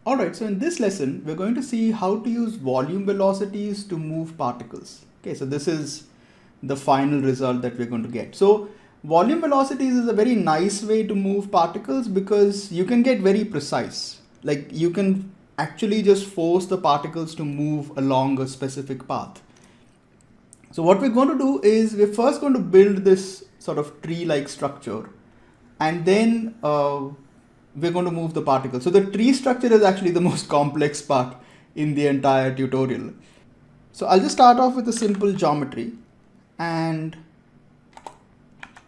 Alright, so in this lesson, we're going to see how to use volume velocities to move particles. Okay, so this is the final result that we're going to get. So volume velocities is a very nice way to move particles because you can get very precise. Like you can actually just force the particles to move along a specific path. So what we're going to do is we're first going to build this sort of tree-like structure, and then we're going to move the particles. So the tree structure is actually the most complex part in the entire tutorial. So I'll just start off with a simple geometry, and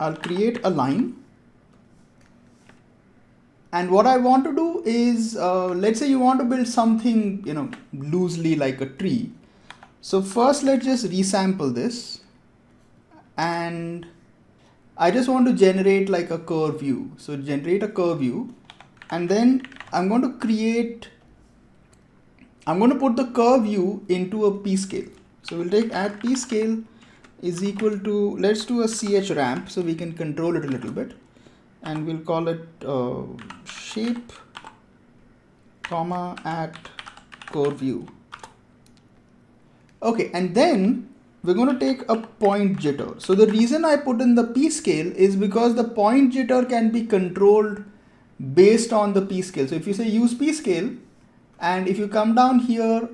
I'll create a line. And what I want to do is, let's say you want to build something, loosely like a tree. So first let's just resample this, and I just want to generate like a curve view. So generate a curve view, and then I'm going to put the curve view into a p-scale. So we'll take add p-scale is equal to, let's do a ch ramp so we can control it a little bit, and we'll call it shape comma at curve view. Okay, and then we're going to take a point jitter. So the reason I put in the p-scale is because the point jitter can be controlled based on the p-scale. So if you say use p-scale, and if you come down here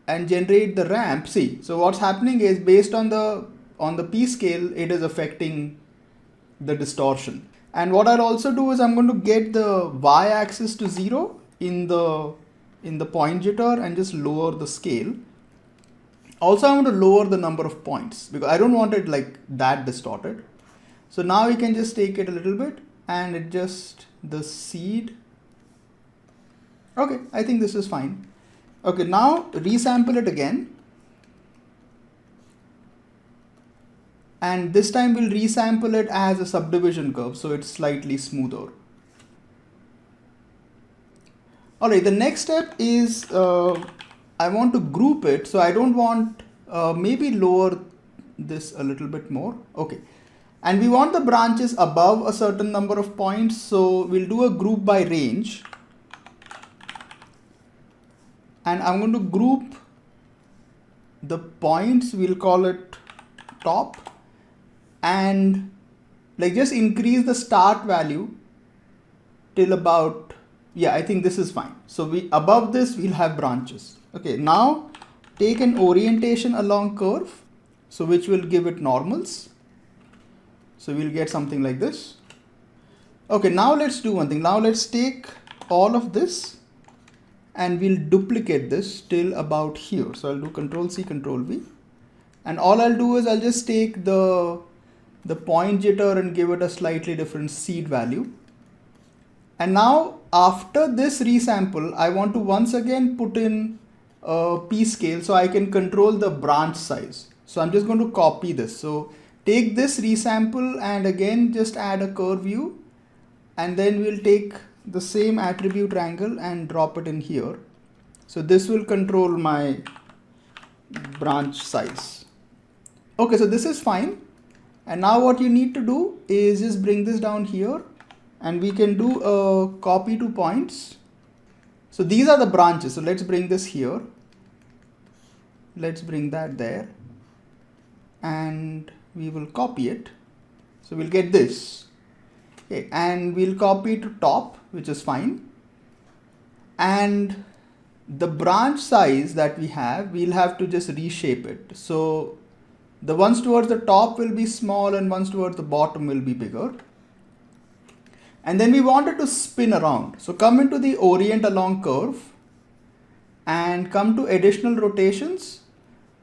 and generate the ramp, see, so what's happening is based on the p-scale, it is affecting the distortion. And what I'll also do is I'm going to get the y-axis to 0 in the point jitter and just lower the scale. Also, I want to lower the number of points because I don't want it like that distorted. So now we can just take it a little bit and adjust the seed. Okay, I think this is fine. Okay, now resample it again. And this time we'll resample it as a subdivision curve, so it's slightly smoother. Alright, the next step is I want to group it, so I don't want, maybe lower this a little bit more. Okay, and we want the branches above a certain number of points, so we'll do a group by range. And I'm going to group the points, we'll call it top, and like just increase the start value till about, yeah, I think this is fine. So above this we'll have branches. Okay, now take an orientation along curve, so which will give it normals. So we'll get something like this. Okay, now let's do one thing. Now let's take all of this and we'll duplicate this till about here. So I'll do Control C, Control V. And all I'll do is I'll just take the point jitter and give it a slightly different seed value. And now after this resample, I want to once again put in a p-scale so I can control the branch size. So I'm just going to copy this. So take this resample and again just add a curve view, and then we'll take the same attribute wrangle and drop it in here. So this will control my branch size. Okay, so this is fine. And now what you need to do is just bring this down here, and we can do a copy to points. So these are the branches. So let's bring this here. Let's bring that there, and we will copy it. So we'll get this. Okay, and we'll copy to top, which is fine. And the branch size that we have, we'll have to just reshape it. So the ones towards the top will be small and ones towards the bottom will be bigger. And then we want it to spin around. So come into the orient along curve and come to additional rotations.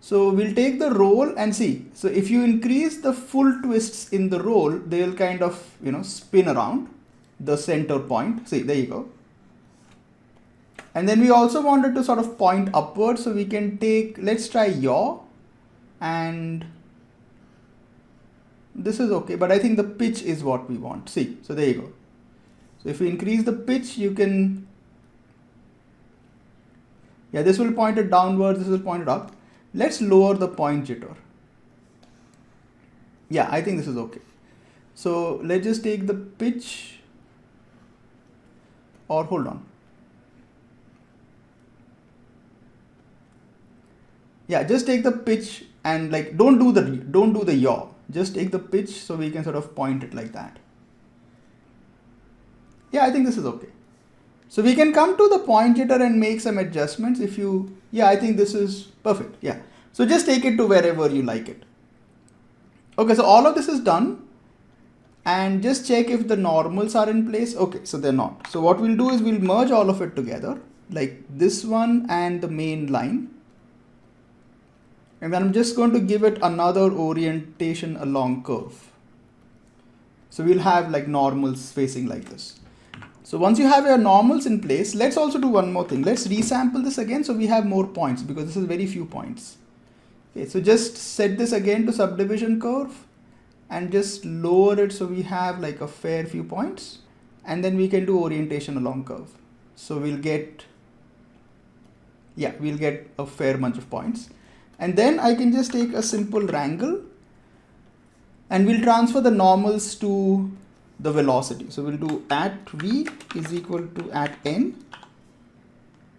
So we'll take the roll and see. So if you increase the full twists in the roll, they'll kind of, spin around the center point. See, there you go. And then we also want it to sort of point upwards. So we can take, let's try yaw, and this is okay, but I think the pitch is what we want. See, so there you go. So if we increase the pitch, you can, yeah, this will point it downwards, this will point it up. Let's lower the point jitter. Yeah, I think this is okay. So let's just take the pitch, or hold on. Yeah, just take the pitch and like don't do the yaw. Just take the pitch so we can sort of point it like that. Yeah, I think this is okay. So we can come to the point jitter and make some adjustments if you, yeah, I think this is perfect. Yeah. So just take it to wherever you like it. Okay, so all of this is done. And just check if the normals are in place. Okay, so they're not. So what we'll do is we'll merge all of it together, like this one and the main line. And then I'm just going to give it another orientation along curve. So we'll have like normals facing like this. So once you have your normals in place, let's also do one more thing. Let's resample this again so we have more points, because this is very few points. Okay, so just set this again to subdivision curve and just lower it so we have like a fair few points, and then we can do orientation along curve. So we'll get a fair bunch of points. And then I can just take a simple wrangle and we'll transfer the normals to the velocity. So we'll do at v is equal to at n.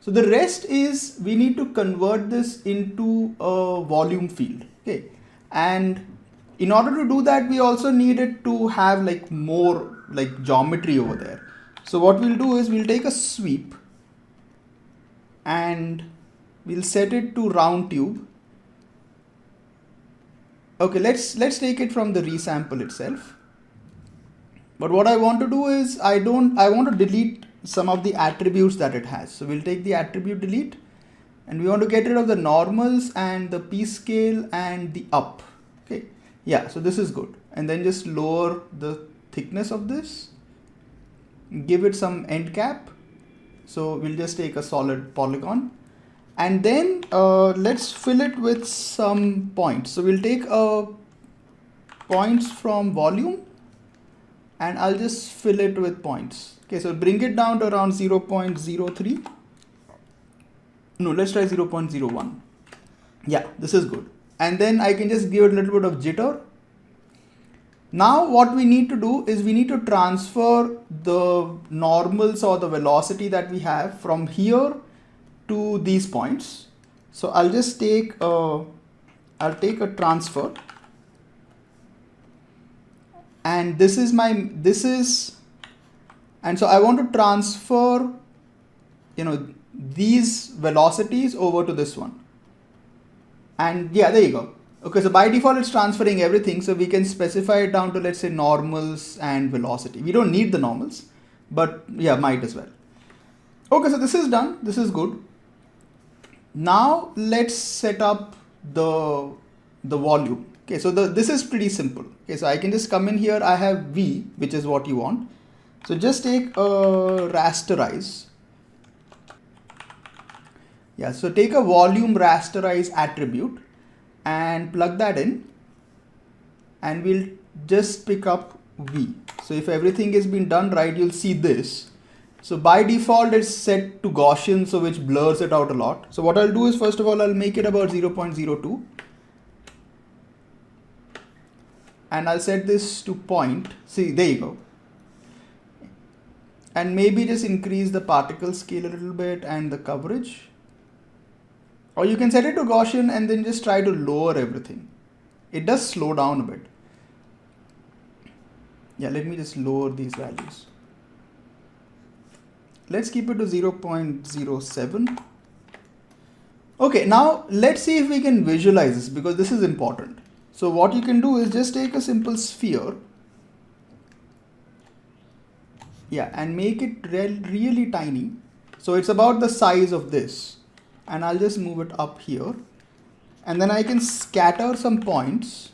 So the rest is we need to convert this into a volume field. Okay, and in order to do that, we also needed to have like more like geometry over there. So what we'll do is we'll take a sweep and we'll set it to round tube. Okay, let's take it from the resample itself. But what I want to do is I want to delete some of the attributes that it has. So we'll take the attribute delete and we want to get rid of the normals and the p scale and the up. Okay. Yeah, so this is good. And then just lower the thickness of this, give it some end cap. So we'll just take a solid polygon and then let's fill it with some points. So we'll take points from volume and I'll just fill it with points. Okay, so bring it down to around 0.03. No, let's try 0.01. Yeah, this is good. And then I can just give it a little bit of jitter. Now what we need to do is we need to transfer the normals or the velocity that we have from here to these points. So I'll just take I'll take a transfer, and and so I want to transfer, these velocities over to this one. And yeah, there you go. Okay, so by default it's transferring everything, so we can specify it down to, let's say, normals and velocity. We don't need the normals, but yeah, might as well. Okay, so this is done. This is good. Now let's set up the volume. Okay, so this is pretty simple. Okay, so I can just come in here. I have V, which is what you want. So just take a rasterize. Yeah, so take a volume rasterize attribute and plug that in, and we'll just pick up V. So if everything has been done right, you'll see this. So by default it's set to Gaussian, so which blurs it out a lot. So what I'll do is, first of all, I'll make it about 0.02 and I'll set this to point. See, there you go. And maybe just increase the particle scale a little bit and the coverage. Or you can set it to Gaussian and then just try to lower everything. It does slow down a bit. Yeah, let me just lower these values. Let's keep it to 0.07. Okay, now let's see if we can visualize this, because this is important. So what you can do is just take a simple sphere. Yeah, and make it really tiny. So it's about the size of this. And I'll just move it up here. And then I can scatter some points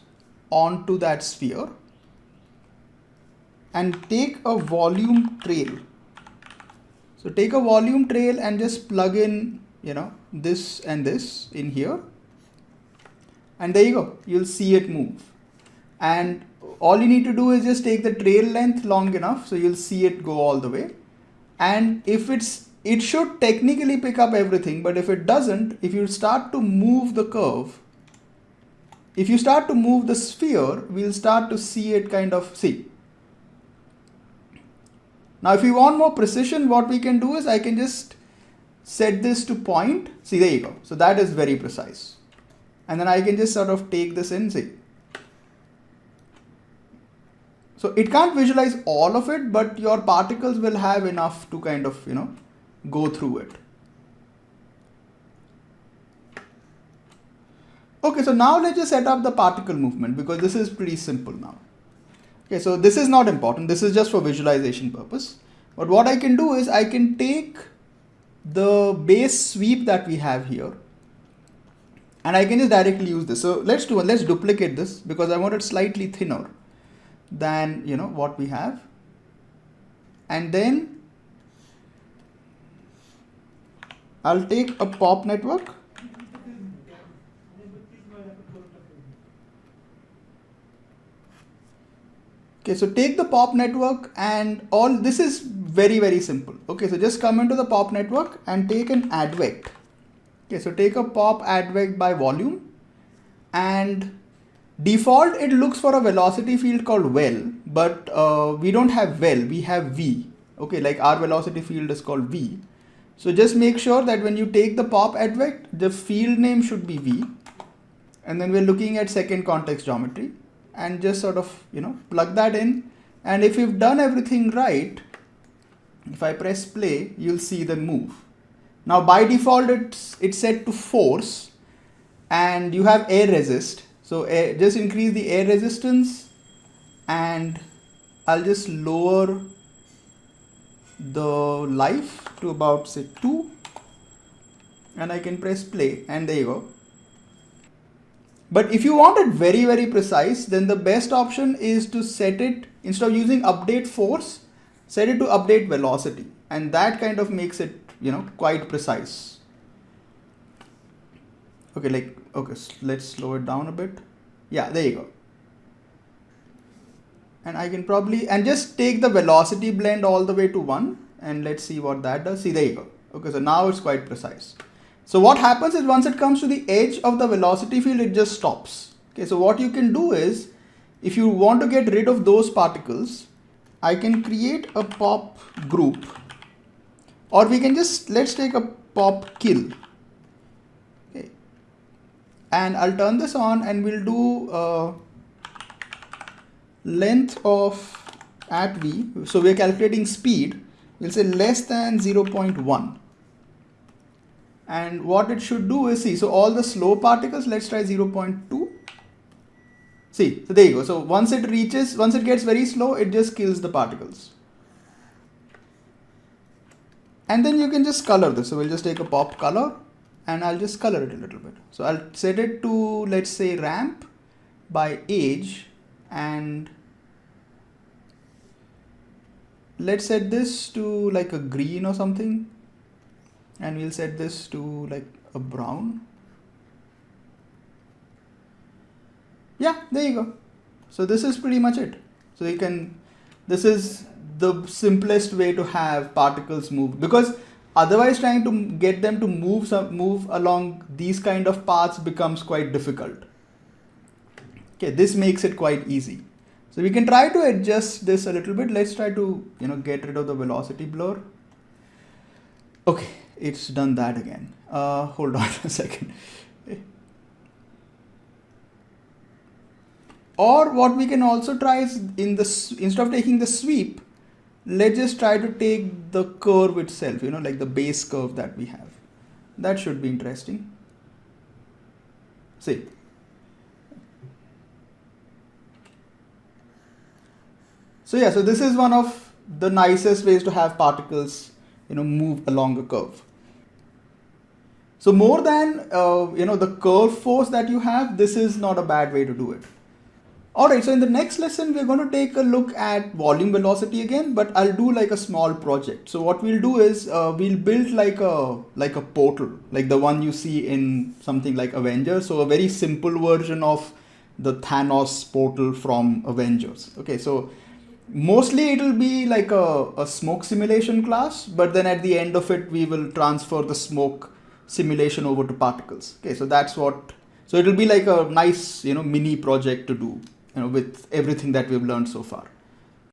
onto that sphere and take a volume trail. So take a volume trail and just plug in, this and this in here. And there you go. You'll see it move. And all you need to do is just take the trail length long enough so you'll see it go all the way. And if it should technically pick up everything, but if it doesn't, if you start to move the curve, if you start to move the sphere, we'll start to see it kind of see. Now, if you want more precision, what we can do is I can just set this to point. See, there you go. So that is very precise. And then I can just sort of take this in, see. So it can't visualize all of it, but your particles will have enough to kind of, go through it. Okay, so now let's just set up the particle movement, because this is pretty simple now. Okay, so this is not important. This is just for visualization purpose. But what I can do is I can take the base sweep that we have here, and I can just directly use this. So let's duplicate this, because I want it slightly thinner than what we have. And then I'll take a pop network. Okay, so take the pop network, and all this is very, very simple. Okay, so just come into the pop network and take an advect. Okay, so take a pop advect by volume, and default it looks for a velocity field called well, but we don't have well, we have v. Okay, like our velocity field is called v. So just make sure that when you take the pop advect, the field name should be v, and then we're looking at second context geometry, and just sort of plug that in. And if you've done everything right, if I press play, you'll see them move. Now by default it's set to force, and you have air resist. So just increase the air resistance, and I'll just lower the life to about say 2, and I can press play, and there you go. But if you want it very, very precise, then the best option is to set it, instead of using update force, set it to update velocity, and that kind of makes it quite precise. Okay, let's slow it down a bit. Yeah, there you go. And I can probably, and just take the velocity blend all the way to 1, and let's see what that does. See, there you go. Okay, so now it's quite precise. So what happens is once it comes to the edge of the velocity field, it just stops. Okay, so what you can do is, if you want to get rid of those particles, I can create a pop group, or we can just, let's take a pop kill. Okay, and I'll turn this on, and we'll do length of at v. So we're calculating speed. We'll say less than 0.1. And what it should do is, see, so all the slow particles, let's try 0.2. See, so there you go. So once it gets very slow, it just kills the particles. And then you can just color this. So we'll just take a pop color, and I'll just color it a little bit. So I'll set it to, let's say, ramp by age, and let's set this to like a green or something. And we'll set this to like a brown. Yeah, there you go. So this is pretty much it. So this is the simplest way to have particles move, because otherwise trying to get them to move along these kind of paths becomes quite difficult. Okay, this makes it quite easy. So we can try to adjust this a little bit. Let's try to get rid of the velocity blur. Okay, it's done that again. Hold on a second. Or what we can also try is, instead of taking the sweep, let's just try to take the curve itself, like the base curve that we have. That should be interesting. See. So yeah, so this is one of the nicest ways to have particles move along a curve. So more than the curve force that you have, this is not a bad way to do it. Alright, so in the next lesson we're going to take a look at volume velocity again, but I'll do like a small project. So what we'll do is we'll build like a portal, like the one you see in something like Avengers. So a very simple version of the Thanos portal from Avengers. Okay, so mostly it will be like a smoke simulation class, but then at the end of it we will transfer the smoke simulation over to particles. Okay, so so it will be like a nice mini project to do with everything that we've learned so far.